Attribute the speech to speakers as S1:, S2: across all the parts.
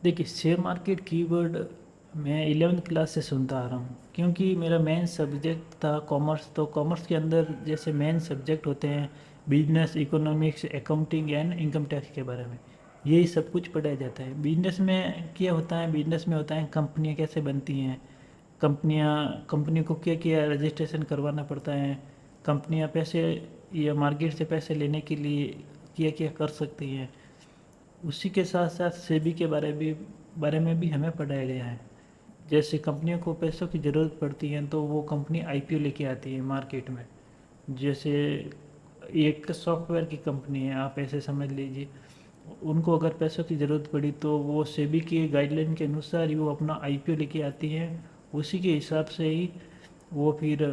S1: देखिए, share market keyword मैं 11th class से सुनता आ रहा हूँ, क्योंकि मेरा मेन सब्जेक्ट था कॉमर्स। तो कॉमर्स के अंदर जैसे मेन सब्जेक्ट होते हैं business, economics, accounting and income tax के बारे में, यही सब कुछ पढ़ाया जाता है। बिजनेस में क्या होता है, बिजनेस में होता है कंपनियाँ कैसे बनती हैं, कंपनी को क्या क्या रजिस्ट्रेशन करवाना पड़ता है, कंपनियाँ पैसे या मार्केट से पैसे लेने के लिए क्या क्या कर सकती हैं। उसी के साथ साथ सेबी के बारे में भी हमें पढ़ाया गया है। जैसे कंपनियों को पैसों की ज़रूरत पड़ती है तो वो कंपनी आईपीओ लेके आती है मार्केट में। जैसे एक सॉफ्टवेयर की कंपनी है, आप ऐसे समझ लीजिए, उनको अगर पैसों की ज़रूरत पड़ी तो वो सेबी के गाइडलाइन के अनुसार ही वो अपना आईपीओ लेके आती है। उसी के हिसाब से ही वो फिर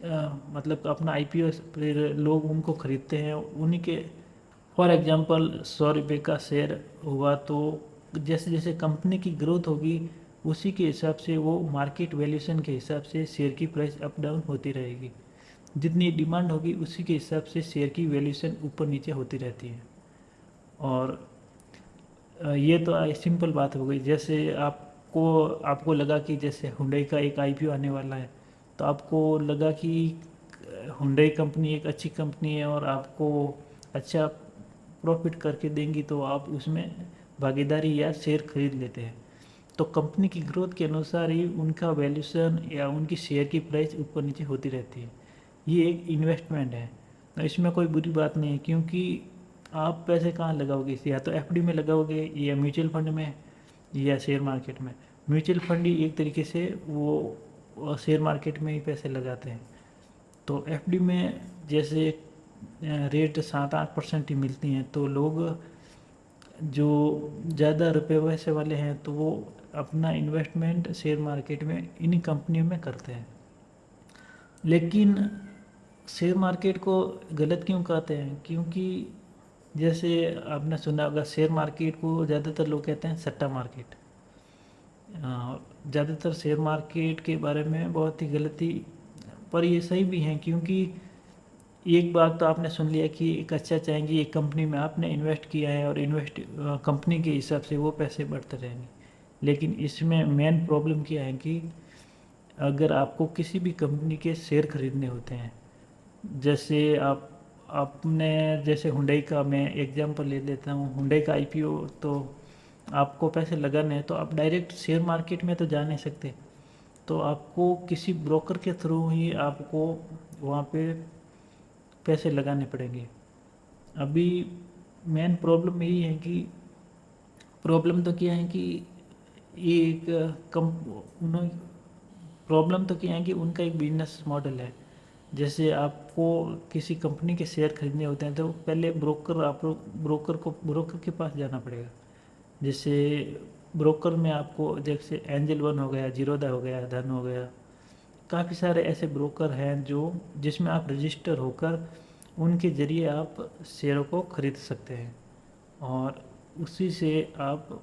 S1: मतलब अपना आईपीओ फिर लोग उनको खरीदते हैं उन्हीं के। फॉर एग्जांपल 100 रुपये का शेयर हुआ तो जैसे जैसे कंपनी की ग्रोथ होगी उसी के हिसाब से वो मार्केट वैल्यूएशन के हिसाब से शेयर की प्राइस अप डाउन होती रहेगी। जितनी डिमांड होगी उसी के हिसाब से शेयर की वैल्यूएशन ऊपर नीचे होती रहती है। और ये तो सिंपल बात हो गई। जैसे आपको आपको लगा कि जैसे हुंडई का एक आईपीओ आने वाला है, तो आपको लगा कि हुंडई कंपनी एक अच्छी कंपनी है और आपको अच्छा प्रॉफिट करके देंगी, तो आप उसमें भागीदारी या शेयर खरीद लेते हैं। तो कंपनी की ग्रोथ के अनुसार ही उनका वैल्यूशन या उनकी शेयर की प्राइस ऊपर नीचे होती रहती है। ये एक इन्वेस्टमेंट है, तो इसमें कोई बुरी बात नहीं है, क्योंकि आप पैसे कहाँ लगाओगे, या तो एफडी में लगाओगे या म्यूचुअल फंड में या शेयर मार्केट में। म्यूचुअल फंड ही एक तरीके से वो शेयर मार्केट में ही पैसे लगाते हैं। तो एफडी में जैसे रेट 7-8% ही मिलती हैं, तो लोग जो ज़्यादा रुपए वैसे वाले हैं तो वो अपना इन्वेस्टमेंट शेयर मार्केट में इन्हीं कंपनियों में करते हैं। लेकिन शेयर मार्केट को गलत क्यों कहते हैं, क्योंकि जैसे आपने सुना होगा शेयर मार्केट को ज़्यादातर लोग कहते हैं सट्टा मार्केट। ज़्यादातर शेयर मार्केट के बारे में बहुत ही गलती, पर ये सही भी हैं, क्योंकि एक बात तो आपने सुन लिया कि एक अच्छा चाहेंगे एक कंपनी में आपने इन्वेस्ट किया है और इन्वेस्ट कंपनी के हिसाब से वो पैसे बढ़ते रहेंगे। लेकिन इसमें मेन प्रॉब्लम क्या है कि अगर आपको किसी भी कंपनी के शेयर खरीदने होते हैं, जैसे आपने जैसे हुंडई का मैं एग्जांपल ले लेता हूँ, हुंडई का आईपीओ, तो आपको पैसे लगाने हैं तो आप डायरेक्ट शेयर मार्केट में तो जा नहीं सकते। तो आपको किसी ब्रोकर के थ्रू ही आपको वहाँ पे पैसे लगाने पड़ेंगे। अभी मेन प्रॉब्लम यही है कि प्रॉब्लम तो क्या है कि ये एक कम उन्होंने प्रॉब्लम तो क्या है कि उनका एक बिजनेस मॉडल है। जैसे आपको किसी कंपनी के शेयर खरीदने होते हैं तो पहले ब्रोकर के पास जाना पड़ेगा। जैसे ब्रोकर में आपको जैसे एंजल वन हो गया, जीरोधा हो गया, धन हो गया, काफ़ी सारे ऐसे ब्रोकर हैं जो जिसमें आप रजिस्टर होकर उनके ज़रिए आप शेयरों को खरीद सकते हैं और उसी से आप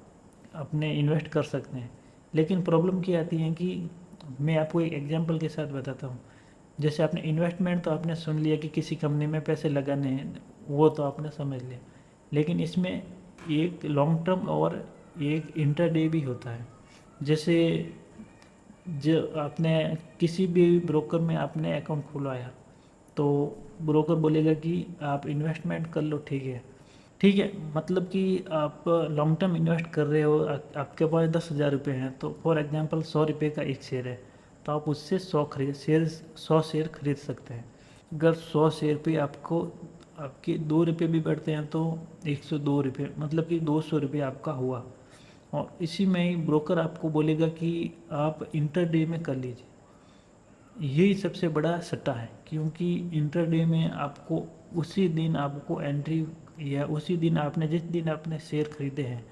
S1: अपने इन्वेस्ट कर सकते हैं। लेकिन प्रॉब्लम क्या आती है कि मैं आपको एक एग्जांपल के साथ बताता हूँ। जैसे आपने इन्वेस्टमेंट तो आपने सुन लिया कि किसी कंपनी में पैसे लगाने हैं, वो तो आपने समझ लिया। लेकिन इसमें एक लॉन्ग टर्म और एक इंटरडे भी होता है। जैसे जो आपने किसी भी ब्रोकर में आपने अकाउंट खुलवाया तो ब्रोकर बोलेगा कि आप इन्वेस्टमेंट कर लो, ठीक है। ठीक है, मतलब कि आप लॉन्ग टर्म इन्वेस्ट कर रहे हो, आपके पास 10,000 रुपये हैं, तो फॉर एग्जांपल 100 रुपये का एक शेयर है, तो आप उससे 100 शेयर खरीद सकते हैं। अगर 100 शेयर पे आपको आपके 2 रुपये भी बढ़ते हैं तो 102 रुपये, मतलब कि 200 रुपये आपका हुआ। और इसी में ही ब्रोकर आपको बोलेगा कि आप इंटरडे में कर लीजिए। यही सबसे बड़ा सट्टा है, क्योंकि इंटरडे में आपको उसी दिन आपको एंट्री, या उसी दिन आपने जिस दिन आपने शेयर खरीदे हैं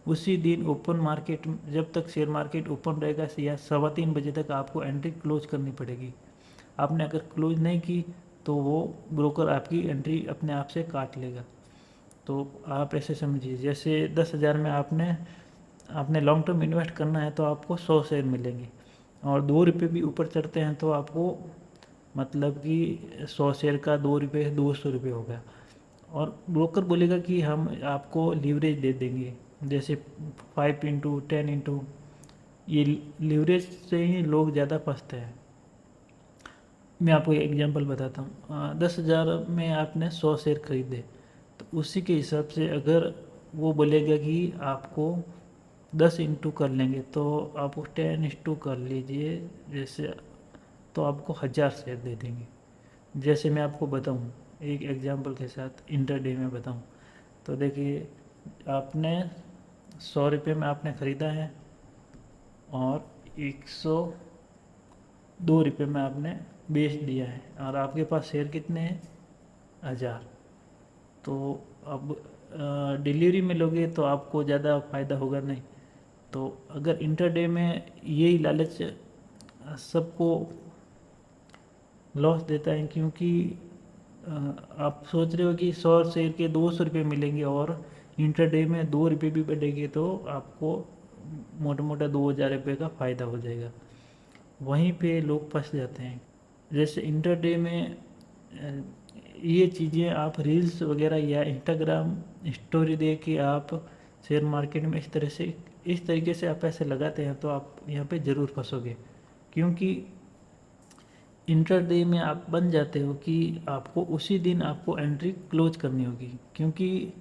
S1: उसी दिन ओपन मार्केट, जब तक शेयर मार्केट ओपन रहेगा या 3:15 बजे तक आपको एंट्री क्लोज करनी पड़ेगी। आपने अगर क्लोज नहीं की तो वो ब्रोकर आपकी एंट्री अपने आप से काट लेगा। तो आप ऐसे समझिए, जैसे 10,000 में आपने आपने लॉन्ग टर्म इन्वेस्ट करना है तो आपको 100 शेयर मिलेंगे, और 2 रुपये भी ऊपर चढ़ते हैं तो आपको मतलब कि 100 शेयर का 2 रुपये 200 रुपये हो गया। और ब्रोकर बोलेगा कि हम आपको लीवरेज दे देंगे, जैसे 5 into 10 into, ये लीवरेज से ही लोग ज़्यादा फंसते हैं। मैं आपको एक एग्जांपल बताता हूँ। 10,000 में आपने 100 शेयर खरीदे, तो उसी के हिसाब से अगर वो बोलेगा कि आपको 10 into कर लेंगे, तो आप 10 into कर लीजिए जैसे, तो आपको 1,000 शेयर दे देंगे। जैसे मैं आपको बताऊं एक एग्जांपल के साथ, इंटरडे में बताऊं, तो देखिए आपने 100 रुपये में आपने ख़रीदा है और 102 रुपये में आपने बेच दिया है, और आपके पास शेयर कितने हैं? 1,000। तो अब डिलीवरी में लोगे तो आपको ज़्यादा फ़ायदा होगा नहीं। तो अगर इंटरडे में यही लालच सबको लॉस देता है, क्योंकि आप सोच रहे हो कि 100 शेयर के 200 रुपये मिलेंगे और इंटरडे में 2 रुपये भी बढ़ेंगे, तो आपको मोटा मोटा 2,000 रुपये का फ़ायदा हो जाएगा। वहीं पे लोग फंस जाते हैं। जैसे इंटरडे में ये चीज़ें आप रील्स वगैरह या इंस्टाग्राम स्टोरी दे के आप शेयर मार्केट में इस तरीके से आप पैसे लगाते हैं, तो आप यहाँ पे ज़रूर फंसोगे। क्योंकि इंटरडे में आप बन जाते हो कि आपको उसी दिन आपको एंट्री क्लोज करनी होगी, क्योंकि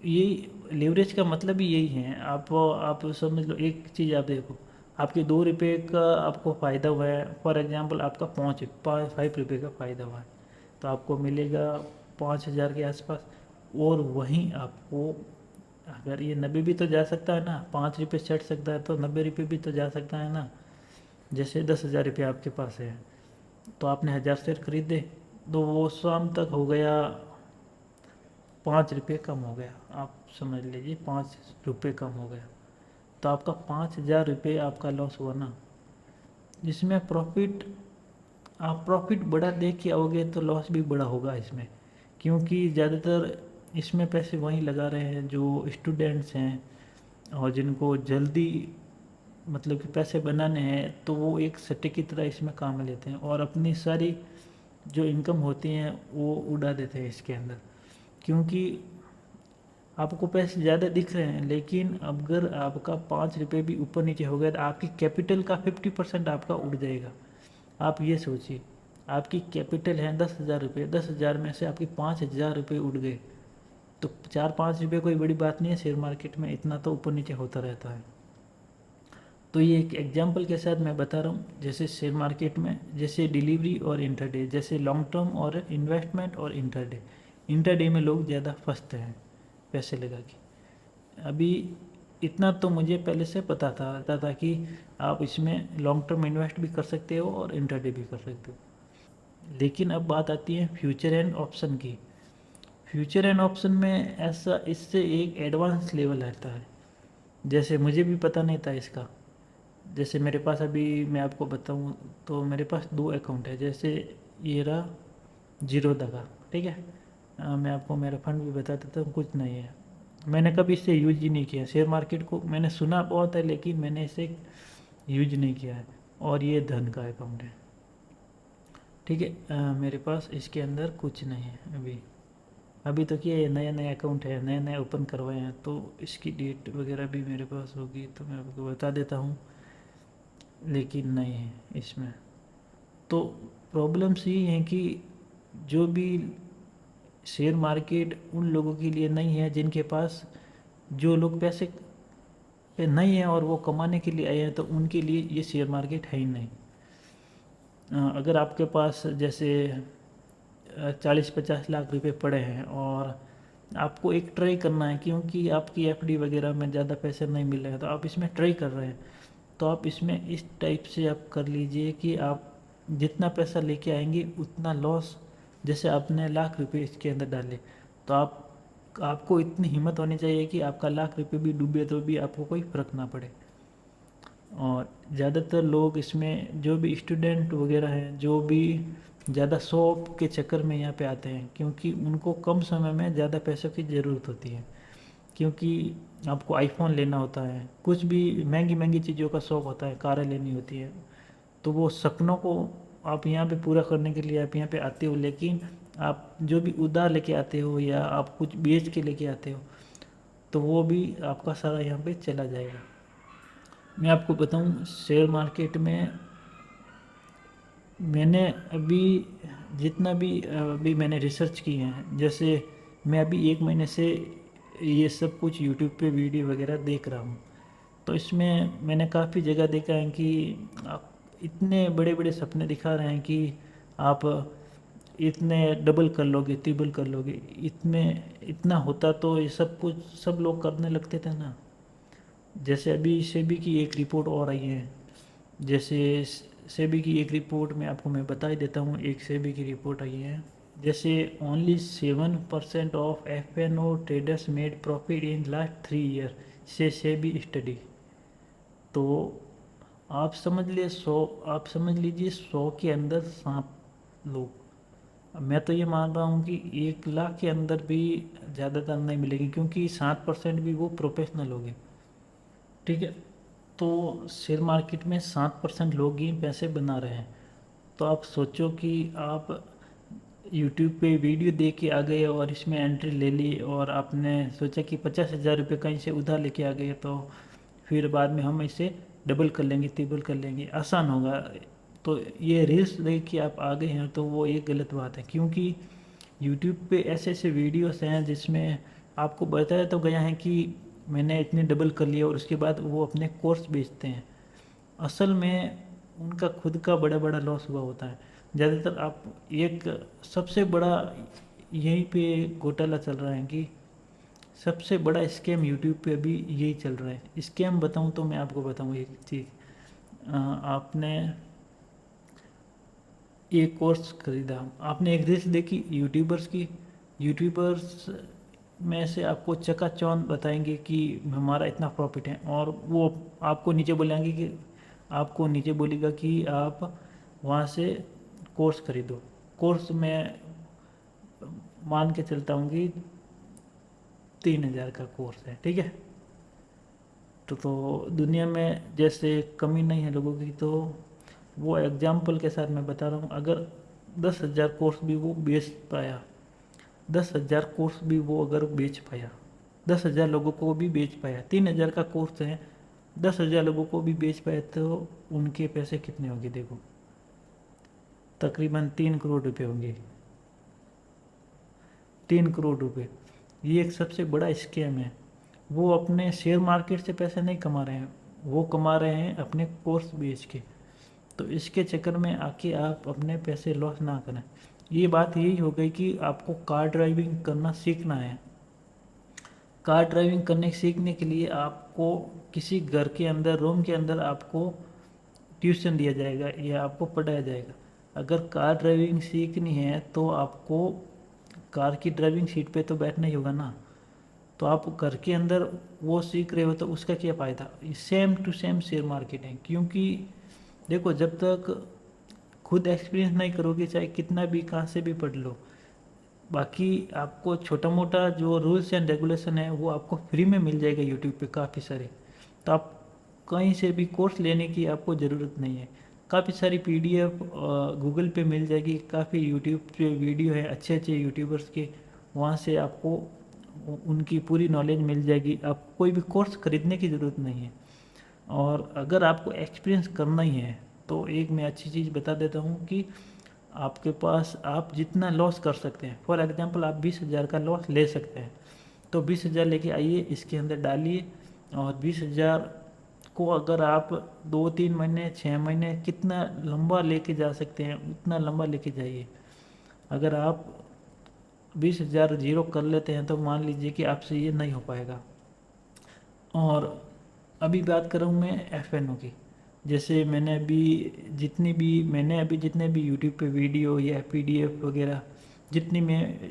S1: यही लेवरेज का मतलब ही यही है। आप समझ लो, एक चीज़ आप देखो, आपके 2 रुपये का आपको फ़ायदा हुआ है, फॉर एग्जांपल आपका 5 रुपये का फ़ायदा हुआ है, तो आपको मिलेगा 5,000 के आसपास। और वहीं आपको, अगर ये 90 भी तो जा सकता है ना, 5 रुपये चढ़ सकता है, तो 90 रुपये भी तो जा सकता है ना। जैसे 10,000 रुपये आपके पास है, तो आपने 1,000 शेयर खरीदे, तो वो शाम तक हो गया 5 रुपये कम हो गया। आप समझ लीजिए 5 रुपये कम हो गया, तो आपका 5,000 रुपये आपका लॉस हुआ ना। जिसमें प्रॉफिट, आप प्रॉफिट बड़ा देख के आओगे तो लॉस भी बड़ा होगा इसमें, क्योंकि ज़्यादातर इसमें पैसे वहीं लगा रहे हैं जो स्टूडेंट्स हैं और जिनको जल्दी मतलब कि पैसे बनाने हैं, तो वो एक सट्टे की तरह इसमें काम लेते हैं और अपनी सारी जो इनकम होती हैं वो उड़ा देते हैं इसके अंदर। क्योंकि आपको पैसे ज़्यादा दिख रहे हैं, लेकिन अगर आपका 5 रुपये भी ऊपर नीचे हो गया तो आपकी कैपिटल का 50% आपका उड़ जाएगा। आप ये सोचिए, आपकी कैपिटल है 10,000 रुपये, 10,000 में से आपके 5,000 रुपये उड़ गए, तो 4-5 रुपये कोई बड़ी बात नहीं है। शेयर मार्केट में इतना तो ऊपर नीचे होता रहता है। तो ये एक एग्जांपल के साथ मैं बता रहा हूँ, जैसे शेयर मार्केट में जैसे डिलीवरी और इंटरडे, जैसे लॉन्ग टर्म और इन्वेस्टमेंट और इंटरडे। इंटरडे में लोग ज़्यादा फंसते हैं पैसे लगा के। अभी इतना तो मुझे पहले से पता था कि आप इसमें लॉन्ग टर्म इन्वेस्ट भी कर सकते हो और इंटरडे भी कर सकते हो। लेकिन अब बात आती है फ्यूचर एंड ऑप्शन की। फ्यूचर एंड ऑप्शन में ऐसा, इससे एक एडवांस लेवल रहता है। जैसे मुझे भी पता नहीं था इसका। जैसे मेरे पास अभी मैं आपको बताऊं, तो मेरे पास 2 अकाउंट है। जैसे ये रहा जीरोधा का, ठीक है। मैं आपको मेरा फंड भी बता देता हूँ, कुछ नहीं है। मैंने कभी इससे यूज ही नहीं किया। शेयर मार्केट को मैंने सुना बहुत है, लेकिन मैंने इसे यूज नहीं किया है। और ये धन का अकाउंट है, ठीक है। मेरे पास इसके अंदर कुछ नहीं है अभी। अभी तो क्या, ये नया नया अकाउंट है, नया नया ओपन करवाए हैं, तो इसकी डेट वगैरह भी मेरे पास होगी तो मैं आपको बता देता हूँ, लेकिन नहीं है इसमें। तो प्रॉब्लम्स ये हैं कि जो भी शेयर मार्केट उन लोगों के लिए नहीं है जिनके पास, जो लोग पैसे पे नहीं है और वो कमाने के लिए आए हैं, तो उनके लिए ये शेयर मार्केट है ही नहीं। अगर आपके पास जैसे 40-50 लाख रुपए पड़े हैं और आपको एक ट्राई करना है, क्योंकि आपकी एफडी वगैरह में ज़्यादा पैसे नहीं मिल रहे हैं, तो आप इसमें ट्राई कर रहे हैं, तो आप इसमें इस टाइप से आप कर लीजिए कि आप जितना पैसा लेके आएंगे उतना लॉस। जैसे आपने ₹1,00,000 इसके अंदर डाले, तो आपको इतनी हिम्मत होनी चाहिए कि आपका ₹1,00,000 भी डूबे तो भी आपको कोई फ़र्क ना पड़े। और ज़्यादातर लोग इसमें, जो भी स्टूडेंट वगैरह हैं, जो भी ज़्यादा शौक के चक्कर में यहाँ पे आते हैं, क्योंकि उनको कम समय में ज़्यादा पैसों की ज़रूरत होती है। क्योंकि आपको आईफोन लेना होता है, कुछ भी महंगी महंगी चीज़ों का शौक़ होता है, कारें लेनी होती है, तो वो सपनों को आप यहाँ पे पूरा करने के लिए आप यहाँ पे आते हो। लेकिन आप जो भी उधार लेके आते हो या आप कुछ बेच के लेके आते हो, तो वो भी आपका सारा यहाँ पे चला जाएगा। मैं आपको बताऊँ शेयर मार्केट में मैंने अभी जितना भी अभी मैंने रिसर्च की है, जैसे मैं अभी 1 महीने से ये सब कुछ यूट्यूब पे वीडियो वगैरह देख रहा हूँ। तो इसमें मैंने काफ़ी जगह देखा है कि आप इतने बड़े बड़े सपने दिखा रहे हैं कि आप इतने डबल कर लोगे, ट्रिपल कर लोगे। इतने इतना होता तो ये सब कुछ सब लोग करने लगते थे ना। जैसे अभी सेबी की एक रिपोर्ट और आई है, जैसे सेबी की एक रिपोर्ट में आपको मैं बता ही देता हूँ। एक सेबी की रिपोर्ट आई है, जैसे only 7% of F&O traders made profit in last 3 year से सेबी स्टडी। तो आप समझ लीजिए 100 के अंदर 7 लोग। अब मैं तो ये मान रहा हूँ कि 1 लाख के अंदर भी ज़्यादातर नहीं मिलेगी, क्योंकि 7% भी वो प्रोफेशनल हो गए। ठीक है, तो शेयर मार्केट में 7% लोग ही पैसे बना रहे हैं। तो आप सोचो कि आप यूट्यूब पे वीडियो देख के आ गए और इसमें एंट्री ले ली, और आपने सोचा कि 50,000 रुपये कहीं से उधार लेके आ गए, तो फिर बाद में हम इसे डबल कर लेंगे, ट्रिपल कर लेंगे, आसान होगा। तो ये रिस्क लेके कि आप आ गए हैं, तो वो एक गलत बात है। क्योंकि यूट्यूब पे ऐसे ऐसे वीडियोस हैं जिसमें आपको बताया तो गया है कि मैंने इतने डबल कर लिया, और उसके बाद वो अपने कोर्स बेचते हैं। असल में उनका खुद का बड़ा बड़ा लॉस हुआ होता है। ज़्यादातर आप एक सबसे बड़ा यहीं पे घोटाला चल रहा है कि सबसे बड़ा स्कैम यूट्यूब पे अभी यही चल रहा है। स्कैम बताऊं तो मैं आपको बताऊं एक चीज़। आपने एक कोर्स खरीदा, आपने एक रील्स देखी यूट्यूबर्स की। यूट्यूबर्स में से आपको चकाचौंध बताएंगे कि हमारा इतना प्रॉफिट है, और वो आपको नीचे बोलेंगे कि आपको नीचे बोलेगा कि आप वहाँ से कोर्स खरीदो। कोर्स में मान के चलता हूँ कि 3,000 का कोर्स है, ठीक है। तो दुनिया में जैसे कमी नहीं है लोगों की, तो वो एग्जाम्पल के साथ मैं बता रहा हूँ। अगर 10,000 कोर्स भी वो बेच पाया, 10,000 कोर्स भी वो अगर बेच पाया, 10,000 लोगों को भी बेच पाया, 3,000 का कोर्स है, 10,000 लोगों को भी बेच पाए, तो उनके पैसे कितने होंगे देखो, तकरीबन 3 करोड़ रुपए होंगे। 3 करोड़ रुपए, ये एक सबसे बड़ा स्कैम है। वो अपने शेयर मार्केट से पैसे नहीं कमा रहे हैं, वो कमा रहे हैं अपने कोर्स बेच के। तो इसके चक्कर में आके आप अपने पैसे लॉस ना करें। ये बात यही हो गई कि आपको कार ड्राइविंग करना सीखना है। कार ड्राइविंग करने सीखने के लिए आपको किसी घर के अंदर, रूम के अंदर आपको ट्यूशन दिया जाएगा या आपको पढ़ाया जाएगा। अगर कार ड्राइविंग सीखनी है तो आपको कार की ड्राइविंग सीट पे तो बैठना ही होगा ना। तो आप घर के अंदर वो सीख रहे हो तो उसका क्या फ़ायदा। Same to same share market है। क्योंकि देखो, जब तक खुद एक्सपीरियंस नहीं करोगे, चाहे कितना भी कहाँ से भी पढ़ लो, बाकी आपको छोटा मोटा जो रूल्स एंड रेगुलेशन है वो आपको फ्री में मिल जाएगा यूट्यूब पे काफ़ी सारे। तो आप कहीं से भी कोर्स लेने की आपको ज़रूरत नहीं है। काफ़ी सारी पीडीएफ गूगल पे मिल जाएगी, काफ़ी यूट्यूब पे वीडियो है अच्छे अच्छे यूट्यूबर्स के, वहाँ से आपको उनकी पूरी नॉलेज मिल जाएगी। आपको कोई भी कोर्स खरीदने की ज़रूरत नहीं है। और अगर आपको एक्सपीरियंस करना ही है तो एक मैं अच्छी चीज़ बता देता हूँ कि आपके पास आप जितना लॉस कर सकते हैं, फॉर एग्जांपल आप 20,000 का लॉस ले सकते हैं, तो 20,000 लेके आइए, इसके अंदर डालिए, और 20,000 को अगर आप 2-3 महीने 6 महीने कितना लंबा लेके जा सकते हैं उतना लंबा लेके जाइए। अगर आप 20,000 जीरो कर लेते हैं तो मान लीजिए कि आपसे ये नहीं हो पाएगा। और अभी बात कर रहा हूँ मैं एफ&ओ की। जैसे मैंने अभी जितने भी यूट्यूब पे वीडियो या पीडीएफ वगैरह जितनी मैं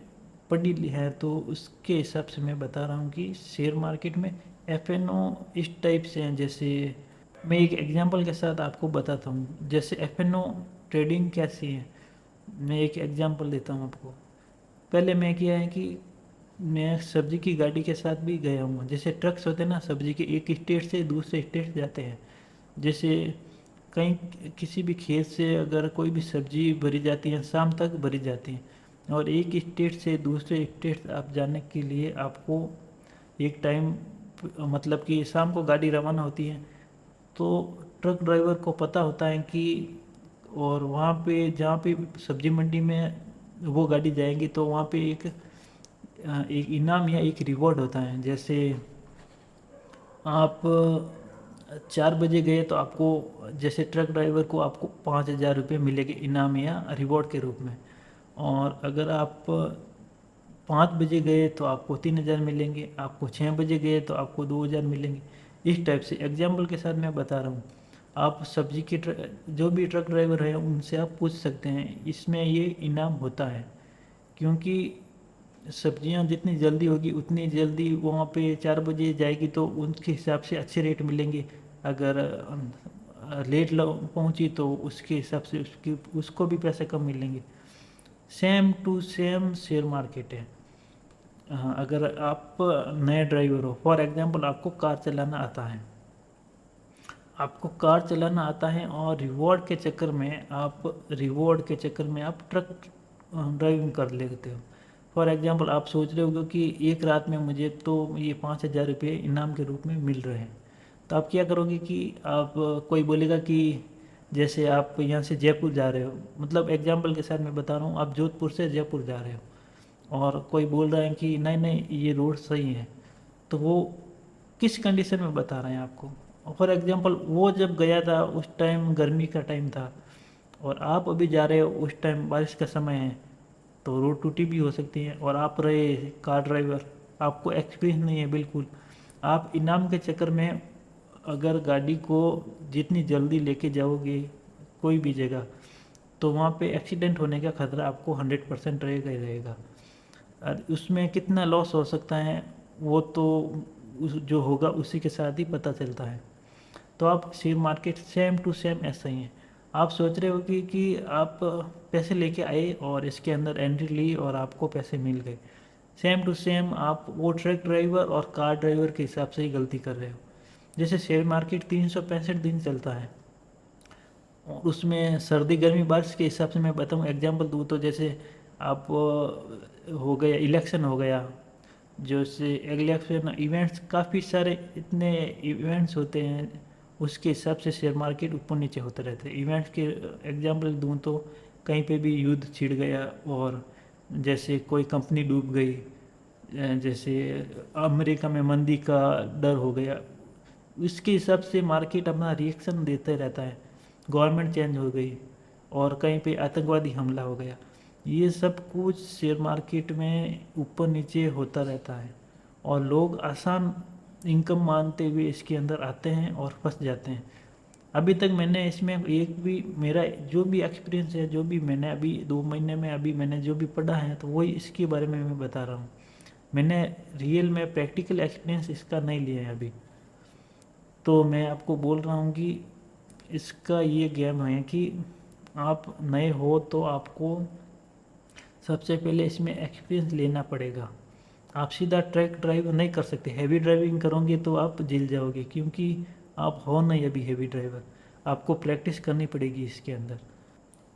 S1: पढ़ी ली है, तो उसके हिसाब से मैं बता रहा हूँ कि शेयर मार्केट में एफ&ओ इस टाइप से हैं। जैसे मैं एक एग्जांपल के साथ आपको बताता हूँ, जैसे एफ&ओ ट्रेडिंग कैसी है। मैं एक एग्जांपल देता हूँ आपको। पहले मैं किया है कि मैं सब्जी की गाड़ी के साथ भी गया हूँ। जैसे ट्रक्स होते हैं ना सब्जी के, एक स्टेट से दूसरे स्टेट जाते हैं। जैसे कहीं किसी भी खेत से अगर कोई भी सब्जी भरी जाती है, शाम तक भरी जाती है, और एक स्टेट से दूसरे स्टेट आप जाने के लिए आपको एक टाइम मतलब कि शाम को गाड़ी रवाना होती है, तो ट्रक ड्राइवर को पता होता है कि और वहाँ पे जहाँ पे सब्जी मंडी में वो गाड़ी जाएगी तो वहाँ पे एक इनाम या एक रिवॉर्ड होता है। जैसे आप 4 बजे गए तो आपको, जैसे ट्रक ड्राइवर को आपको 5,000 रुपये मिलेंगे इनाम या रिवॉर्ड के रूप में। और अगर आप 5 बजे गए तो आपको 3,000 मिलेंगे, आपको 6 बजे गए तो आपको 2,000 मिलेंगे। इस टाइप से एग्जाम्पल के साथ मैं बता रहा हूँ। आप सब्जी के जो भी ट्रक ड्राइवर है उनसे आप पूछ सकते हैं, इसमें ये इनाम होता है। क्योंकि सब्जियां जितनी जल्दी होगी उतनी जल्दी वहाँ पे 4 बजे जाएगी तो उनके हिसाब से अच्छे रेट मिलेंगे। अगर लेट पहुँची तो उसके हिसाब से उसको भी पैसे कम मिलेंगे। Same to same share market है। हाँ, अगर आप नए ड्राइवर हो, फॉर एग्जांपल आपको कार चलाना आता है, और रिवॉर्ड के चक्कर में आप ट्रक ड्राइविंग कर लेते हो। फॉर एग्जांपल आप सोच रहे हो कि एक रात में मुझे तो ये 5,000 रुपये इनाम के रूप में मिल रहे हैं, तो आप क्या करोगे कि आप, कोई बोलेगा कि जैसे आप यहाँ से जयपुर जा रहे हो, मतलब एग्जांपल के साथ मैं बता रहा हूँ, आप जोधपुर से जयपुर जा रहे हो और कोई बोल रहा है कि नहीं नहीं ये रोड सही है, तो वो किस कंडीशन में बता रहे हैं आपको। फॉर एग्जांपल वो जब गया था उस टाइम गर्मी का टाइम था, और आप अभी जा रहे हो उस टाइम बारिश का समय है, तो रोड टूटी भी हो सकती है। और आप रहे कार ड्राइवर, आपको एक्सपीरियंस नहीं है बिल्कुल, आप इनाम के चक्कर में अगर गाड़ी को जितनी जल्दी लेके जाओगे कोई भी जगह, तो वहाँ पे एक्सीडेंट होने का खतरा आपको 100% रहेगा ही रहेगा। और उसमें कितना लॉस हो सकता है वो तो उस जो होगा उसी के साथ ही पता चलता है। तो आप share market same to same ऐसा ही है। आप सोच रहे हो कि आप पैसे लेके आए और इसके अंदर एंट्री ली और आपको पैसे मिल गए, सेम टू सेम आप वो ट्रक ड्राइवर और कार ड्राइवर के हिसाब से ही गलती कर रहे हो। जैसे शेयर मार्केट 365 दिन चलता है, और उसमें सर्दी गर्मी बारिश के हिसाब से मैं बताऊँ एग्जांपल दूँ तो जैसे आप हो गया इलेक्शन हो गया, जो से इलेक्शन इवेंट्स काफ़ी सारे इतने इवेंट्स होते हैं, उसके हिसाब से शेयर मार्केट ऊपर नीचे होते रहते हैं। इवेंट्स के एग्जांपल दूँ तो कहीं पे भी युद्ध छिड़ गया, और जैसे कोई कंपनी डूब गई, जैसे अमेरिका में मंदी का डर हो गया, उसके हिसाब से मार्केट अपना रिएक्शन देते रहता है। गवर्नमेंट चेंज हो गई और कहीं पे आतंकवादी हमला हो गया, ये सब कुछ शेयर मार्केट में ऊपर नीचे होता रहता है, और लोग आसान इनकम मानते हुए इसके अंदर आते हैं और फंस जाते हैं। अभी तक मैंने इसमें एक भी, मेरा जो भी एक्सपीरियंस है, जो भी मैंने अभी 2 महीने में अभी मैंने जो भी पढ़ा है, तो वही इसके बारे में मैं बता रहा हूँ। मैंने रियल में प्रैक्टिकल एक्सपीरियंस इसका नहीं लिया है अभी। तो मैं आपको बोल रहा हूँ कि इसका ये गेम है कि आप नए हो तो आपको सबसे पहले इसमें एक्सपीरियंस लेना पड़ेगा। आप सीधा ट्रक ड्राइव नहीं कर सकते, हैवी ड्राइविंग करोगे तो आप जल जाओगे, क्योंकि आप हो नहीं अभी हैवी ड्राइवर। आपको प्रैक्टिस करनी पड़ेगी इसके अंदर।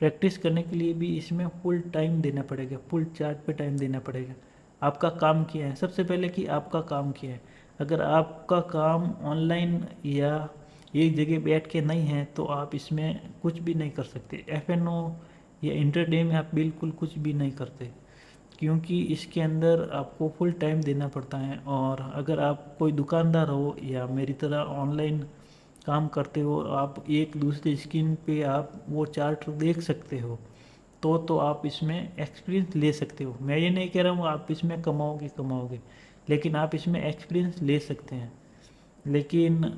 S1: प्रैक्टिस करने के लिए भी इसमें फुल टाइम देना पड़ेगा, फुल चार्ट पे टाइम देना पड़ेगा। आपका काम क्या है, सबसे पहले कि आपका काम क्या है। अगर आपका काम ऑनलाइन या एक जगह बैठ के नहीं है तो आप इसमें कुछ भी नहीं कर सकते। एफ.एन.ओ या इंटरडे में आप बिल्कुल कुछ भी नहीं करते, क्योंकि इसके अंदर आपको फुल टाइम देना पड़ता है। और अगर आप कोई दुकानदार हो या मेरी तरह ऑनलाइन काम करते हो, आप एक दूसरे स्क्रीन पे आप वो चार्ट देख सकते हो, तो आप इसमें एक्सपीरियंस ले सकते हो। मैं ये नहीं कह रहा हूँ आप इसमें कमाओगे, लेकिन आप इसमें एक्सपीरियंस ले सकते हैं। लेकिन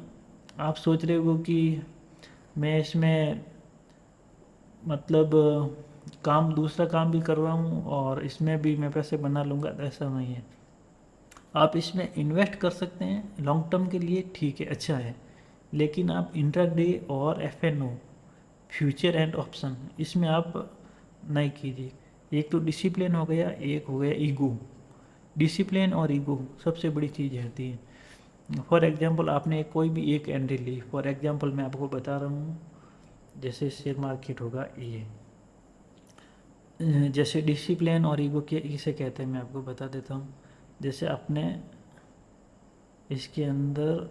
S1: आप सोच रहे हो कि मैं इसमें मतलब काम, दूसरा काम भी कर रहा हूँ और इसमें भी मैं पैसे बना लूँगा, ऐसा नहीं है। आप इसमें इन्वेस्ट कर सकते हैं लॉन्ग टर्म के लिए, ठीक है, अच्छा है। लेकिन आप इंट्राडे और एफ.एन.ओ, फ्यूचर एंड ऑप्शन, इसमें आप नहीं कीजिए। एक तो डिसिप्लिन हो गया, एक हो गया ईगो। डिसिप्लिन और ईगो सबसे बड़ी चीज़ होती है। फॉर एग्जांपल आपने कोई भी एक एंट्री ली, फॉर एग्जांपल मैं आपको बता रहा हूँ, जैसे शेयर मार्केट होगा ये, जैसे डिसिप्लिन और ईगो के इसे कहते हैं, मैं आपको बता देता हूँ। जैसे आपने इसके अंदर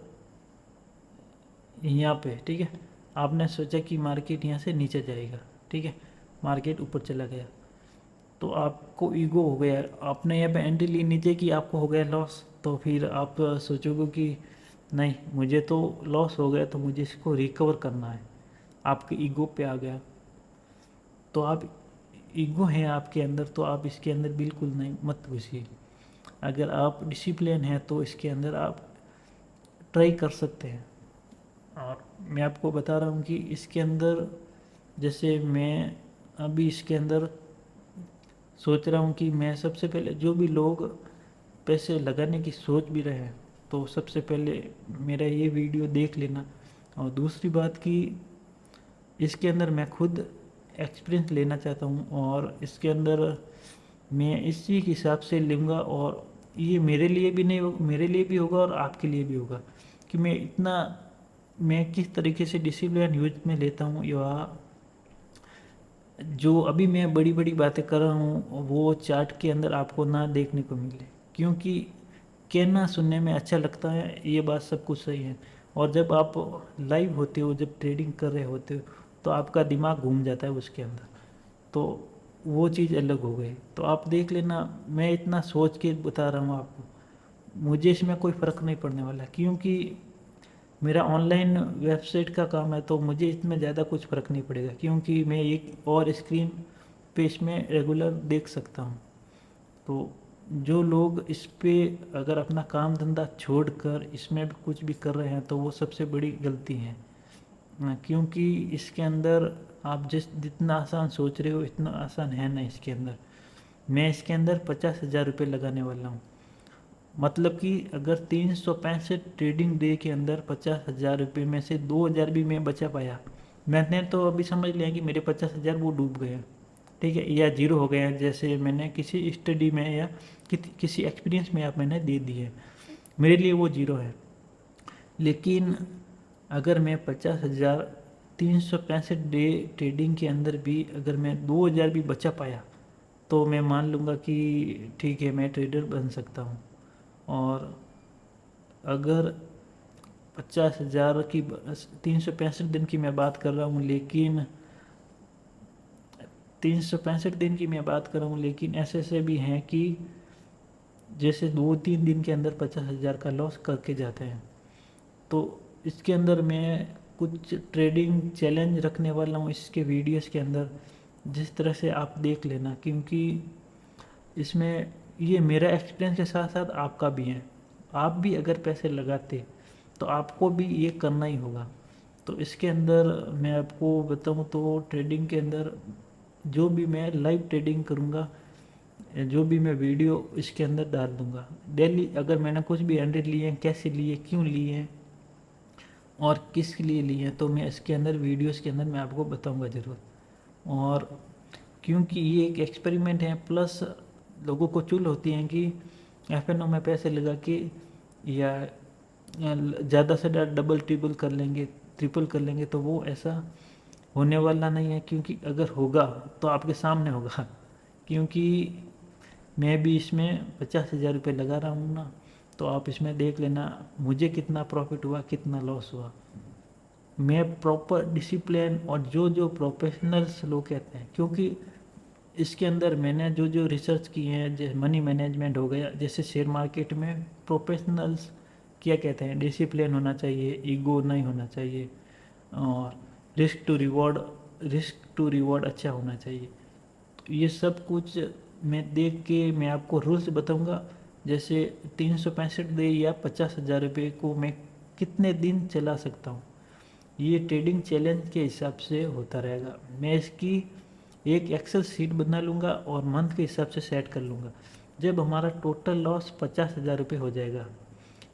S1: यहाँ पे, ठीक है, आपने सोचा कि मार्केट यहाँ से नीचे जाएगा, ठीक है, मार्केट ऊपर चला गया, तो आपको ईगो हो गया, आपने यहाँ पे एंट्री ली नीचे की, आपको हो गया लॉस, तो फिर आप सोचोगे कि नहीं, मुझे तो लॉस हो गया तो मुझे इसको रिकवर करना है, आपके ईगो पे आ गया। तो आप, ईगो है आपके अंदर तो आप इसके अंदर बिल्कुल नहीं, मत घुसिए। अगर आप डिसिप्लिन हैं तो इसके अंदर आप ट्राई कर सकते हैं। और मैं आपको बता रहा हूँ कि इसके अंदर, जैसे मैं अभी इसके अंदर सोच रहा हूँ कि मैं सबसे पहले, जो भी लोग पैसे लगाने की सोच भी रहे हैं, तो सबसे पहले मेरा ये वीडियो देख लेना। और दूसरी बात कि इसके अंदर मैं खुद एक्सपीरियंस लेना चाहता हूँ, और इसके अंदर मैं इसी हिसाब से लूँगा, और ये मेरे लिए भी नहीं, मेरे लिए भी होगा और आपके लिए भी होगा कि मैं किस तरीके से डिसिप्लिन यूज में लेता हूँ, या जो अभी मैं बड़ी बड़ी बातें कर रहा हूँ वो चार्ट के अंदर आपको ना देखने को मिले, क्योंकि कहना सुनने में अच्छा लगता है, ये बात सब कुछ सही है, और जब आप लाइव होते हो, जब ट्रेडिंग कर रहे होते हो, तो आपका दिमाग घूम जाता है उसके अंदर, तो वो चीज़ अलग हो गई। तो आप देख लेना, मैं इतना सोच के बता रहा हूँ आपको, मुझे इसमें कोई फ़र्क नहीं पड़ने वाला, क्योंकि मेरा ऑनलाइन वेबसाइट का काम है, तो मुझे इसमें ज़्यादा कुछ फ़र्क नहीं पड़ेगा, क्योंकि मैं एक और स्क्रीन पे इसमें रेगुलर देख सकता हूँ। तो जो लोग इस पे अगर अपना काम धंधा छोड़कर इसमें भी कुछ भी कर रहे हैं, तो वो सबसे बड़ी गलती है। क्योंकि इसके अंदर आप जितना आसान सोच रहे हो, इतना आसान है ना इसके अंदर। मैं इसके अंदर 50,000 रुपये लगाने वाला हूँ, मतलब कि अगर 365 ट्रेडिंग डे के अंदर 50,000 रुपये में से 2,000 भी मैं बचा पाया, मैंने तो अभी समझ लिया कि मेरे 50,000 वो डूब गए, ठीक है, या जीरो हो गए हैं, जैसे मैंने किसी स्टडी में या किसी एक्सपीरियंस में आप मैंने दे दी है, मेरे लिए वो जीरो है। लेकिन अगर मैं 50,000 365 डे ट्रेडिंग के अंदर भी अगर मैं 2,000 भी बचा पाया, तो मैं मान लूँगा कि ठीक है, मैं ट्रेडर बन सकता हूँ। और अगर 50,000 की 365 दिन की मैं बात कर रहा हूँ, लेकिन 365 दिन की मैं बात कर रहा हूँ, लेकिन ऐसे ऐसे भी हैं कि जैसे 2-3 दिन के अंदर 50,000 का लॉस करके जाते हैं। तो इसके अंदर मैं कुछ ट्रेडिंग चैलेंज रखने वाला हूँ इसके वीडियोस के अंदर, जिस तरह से आप देख लेना, क्योंकि इसमें ये मेरा एक्सपीरियंस के साथ साथ आपका भी है। आप भी अगर पैसे लगाते तो आपको भी ये करना ही होगा। तो इसके अंदर मैं आपको बताऊँ तो ट्रेडिंग के अंदर जो भी मैं लाइव ट्रेडिंग करूँगा, जो भी मैं वीडियो इसके अंदर डाल दूँगा डेली, अगर मैंने कुछ भी एंट्री लिए हैं, कैसे लिए, क्यों लिए हैं और किसके लिए लिए हैं, तो मैं इसके अंदर वीडियोस के अंदर मैं आपको बताऊँगा ज़रूर। और क्योंकि ये एक एक्सपेरिमेंट है, प्लस लोगों को चुल होती है कि एफ.एन.ओ में पैसे लगा के या ज़्यादा से ज़्यादा डबल ट्रिपल कर लेंगे, ट्रिपल कर लेंगे, तो वो ऐसा होने वाला नहीं है, क्योंकि अगर होगा तो आपके सामने होगा। क्योंकि मैं भी इसमें 50,000 रुपये लगा रहा हूँ ना, तो आप इसमें देख लेना मुझे कितना प्रॉफिट हुआ, कितना लॉस हुआ। मैं प्रॉपर डिसिप्लिन, और जो जो प्रोफेशनल्स लोग कहते हैं, क्योंकि इसके अंदर मैंने जो जो रिसर्च की है, जैसे मनी मैनेजमेंट हो गया, जैसे शेयर मार्केट में प्रोफेशनल्स क्या कहते हैं, डिसिप्लिन होना चाहिए, ईगो नहीं होना चाहिए, और रिस्क टू रिवॉर्ड अच्छा होना चाहिए। तो ये सब कुछ मैं देख के मैं आपको रूल्स बताऊंगा, जैसे 365 दिन या 50,000 रुपये को मैं कितने दिन चला सकता हूँ, ये ट्रेडिंग चैलेंज के हिसाब से होता रहेगा। मैं इसकी एक एक्सेल शीट बना लूँगा और मंथ के हिसाब से सेट कर लूँगा। जब हमारा टोटल लॉस 50,000 रुपये हो जाएगा,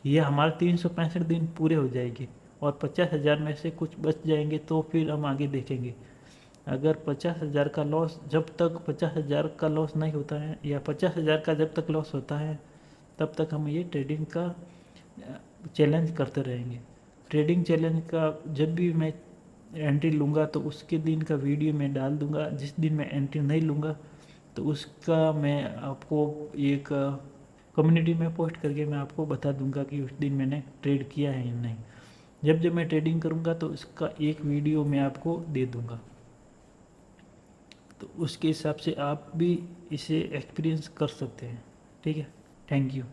S1: ये हमारे 365 दिन पूरे हो जाएंगे, और 50,000 में से कुछ बच जाएंगे, तो फिर हम आगे देखेंगे। अगर 50,000 का लॉस, जब तक 50,000 का लॉस नहीं होता है, या 50,000 का जब तक लॉस होता है, तब तक हम ये ट्रेडिंग का चैलेंज करते रहेंगे। ट्रेडिंग चैलेंज का जब भी मैं एंट्री लूँगा, तो उसके दिन का वीडियो मैं डाल दूँगा। जिस दिन मैं एंट्री नहीं लूँगा, तो उसका मैं आपको एक कम्युनिटी में पोस्ट करके मैं आपको बता दूंगा कि उस दिन मैंने ट्रेड किया है या नहीं। जब जब मैं ट्रेडिंग करूंगा तो इसका एक वीडियो मैं आपको दे दूंगा, तो उसके हिसाब से आप भी इसे एक्सपीरियंस कर सकते हैं। ठीक है, थैंक यू।